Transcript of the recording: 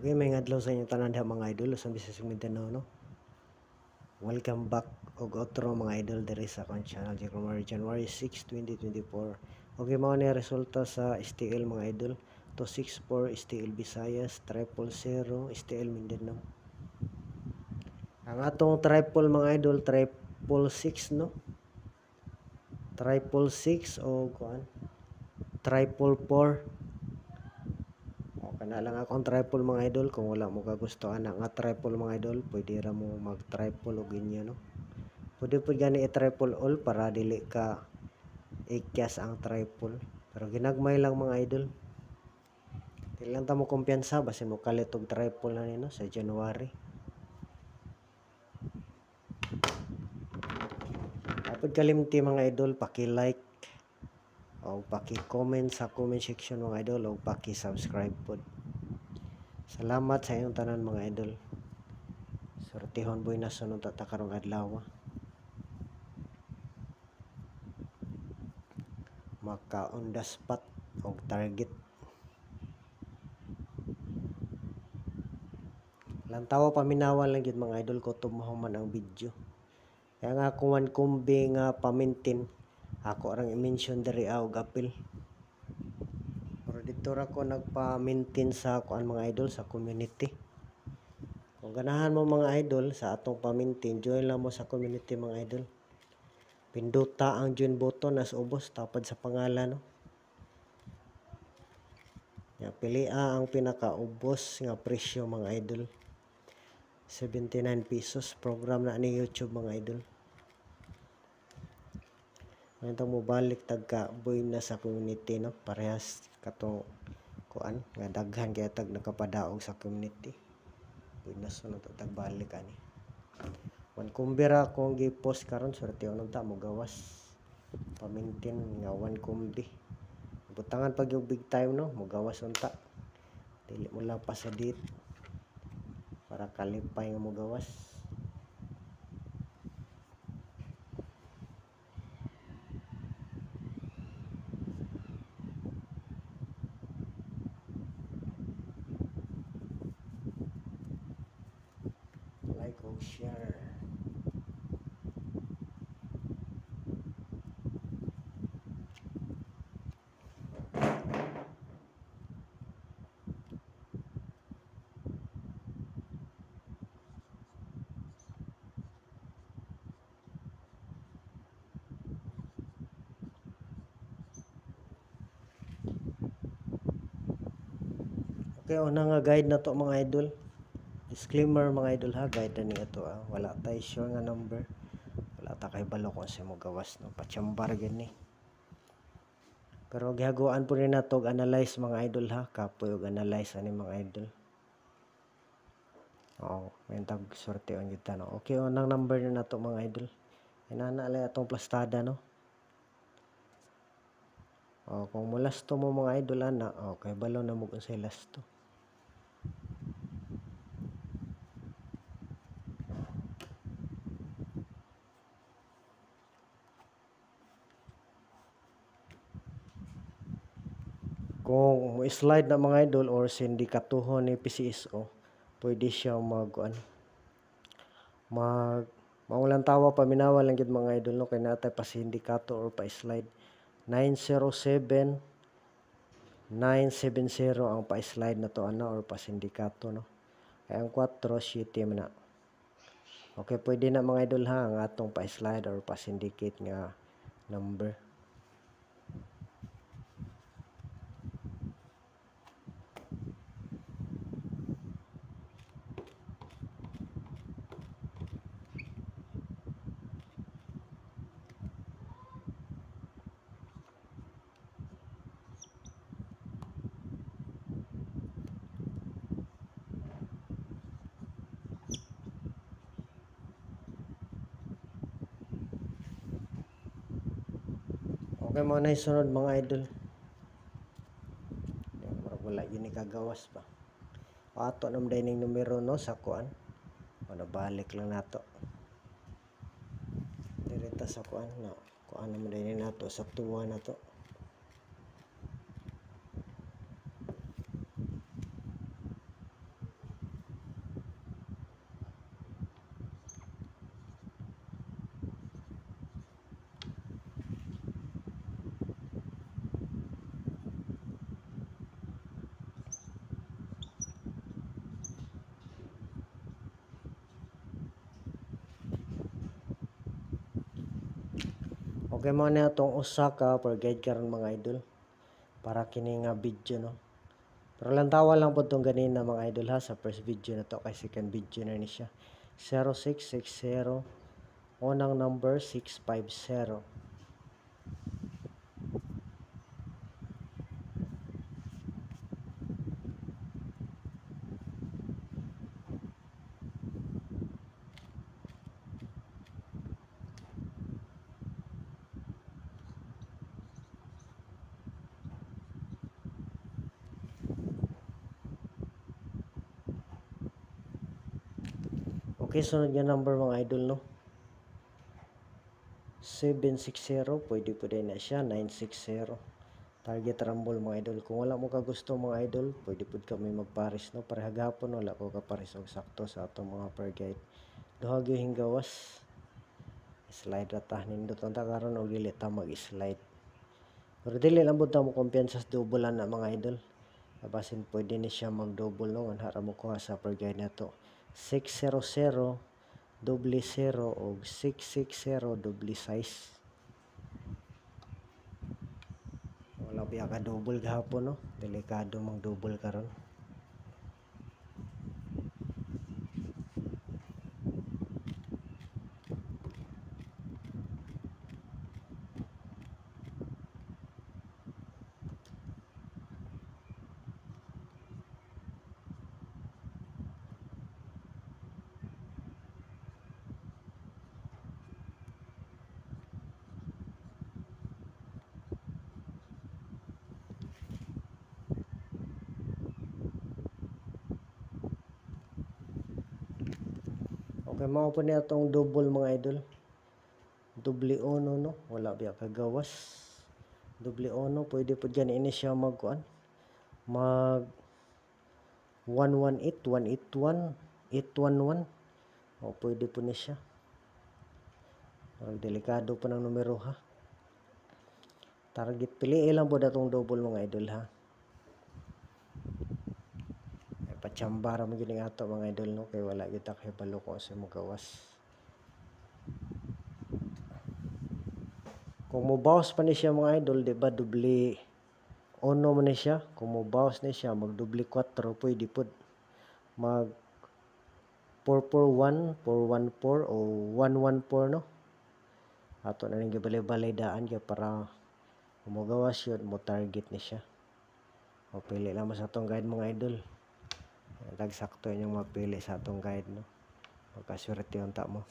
Okay, may adlaw sa inyo tanan diha mga idol sa Bisaya Mindanao, no? Welcome back og outro mga idol diri sa akong channel January 6, 2024. Okay, mao ni resulta sa STL mga idol. 264 STL Visayas, 000 STL Mindanao. Ang atong triple mga idol, 666 no? 666 o kuan? 444. Kana lang akong triple mga idol. Kung wala mo kagustuhan nga triple mga idol, pwede ra mo mag triple og inyo, no? Pwede po gani i-triple all para dili ka ikyas ang triple. Pero ginagmay lang mga idol. Dili lang ta mo kumpiyansa basin mo kalit og triple na nino sa January. Apod kalimti mga idol, paki-like o paki-comment sa comment section mga idol o paki-subscribe pod. Salamat sa inyong tanan mga idol. Sortihon boy na sunod ta karong adlaw. Maka on the spot og target. Lantawa paminawan lang gid mga idol ko tumuhuman ang video. Kaya nga kung one kumbi nga pamintin, ako rang i-mention diri og apil. Pero dito ra ko nagpa-maintain sa kuan mga idol sa community. Kung ganahan mo mga idol sa atong pamintin, join lang mo sa community mga idol. Pinduta ang join button as ubos tapad sa pangalan, no? Ya, pilia ang pinakaubos nga presyo mga idol. 79 pesos program na ni YouTube mga idol. Ngayon mo balik tagka boy na sa community, no? Parehas katong kuan nga daghan kaya tag nakapadaog sa community. Boy na sunod tag balik ani. Wan kumbira kung gi-post karon swerte unong ta mo gawas. Pamintin nga wan kumbi. Butangan pag yung big time, no? Mo gawas unta. Dili mo lang pa sa date para kalipay nga mo gawas. Like o share. Okay, una nga guide na to mga idol. Disclaimer mga idol ha, guide na ni ito wala tayo sure nga number. Wala ta kay balo kung sa mo gawas, no? Pachambar gani. Pero gihaguan po rin nato analyze mga idol ha, kapoy og analyze ani mga idol. May tag sorte on kita, no? Okay, unang number na nato mga idol. Inana lay atong plastada, no? Kung mulasto mo mga idol ana, okay, balo na mo sa lasto. Kung mo-slide na mga idol or sindikatuhon ni PCSO, pwede siya maulang tawa paminawa lang gid mga idol, no? Kay natay pa sindikato or pa slide 907 970 ang pa slide na to ana or pa sindikato, no? Kay ang 47 man na. Okay, pwede na mga idol ha ang atong pa slide or pa syndicate nga number. Okay, mo na isunod mga idol. Wala yun ikagawas pa. Ato nam dining numero, no, sa kuan. Balik lang nato. Direta sa kuan, no. Kuan naman dining nato sa tuwa na to. Okay mo na itong usa ka per guide karon mga idol para kini nga video no. Pero lantawa lang po itong ganina mga idol ha sa first video na to kay second video na ni siya. 0660 unang number 650. Okay, sunod yung number mga idol no. 760, pwede po din na siya. 960. Target rumble mga idol. Kung wala mo ka gusto mga idol, pwede po kami magparis no. Pareha gapon wala ko kaparis og sakto sa atong mga per guide. Duhag yung gawas. Slide rata nindot ang karon og dili ta mag-slide. Pero dili lang bud ta mo kumpiyansa sa double na mga idol. Basin pwede ni siya mag-double no anhara mo kuha sa per guide nato. 600 double 0 o 660 double size. Wala biya ka double gahapon no. Delikado mang double karon. Okay, mao po niya itong double mga idol. Double ono no, wala biya kagawas. Double ono, pwede po dyan ini siya magkuan. Mag 118, 181, 811. O pwede po ni siya. Delikado po ng numero ha. Target piliin lang po datong double mga idol ha. Patsambara mo gini ato mga idol no kay wala kita kay balo ko sa magawas. Kung mobawas pa ni siya mga idol, di ba doble ono man ni siya. Kung mobawas ni siya mag doble 4 pwede pud. Mag 441, 414 o 114 no. Ato na ning gibalay-balay daan kay para mogawas yun mo target ni siya. O pili lang mo sa atong guide mga idol. Dagsakto yung mapili sa atong guide no. Magkaswerte yung ta mo.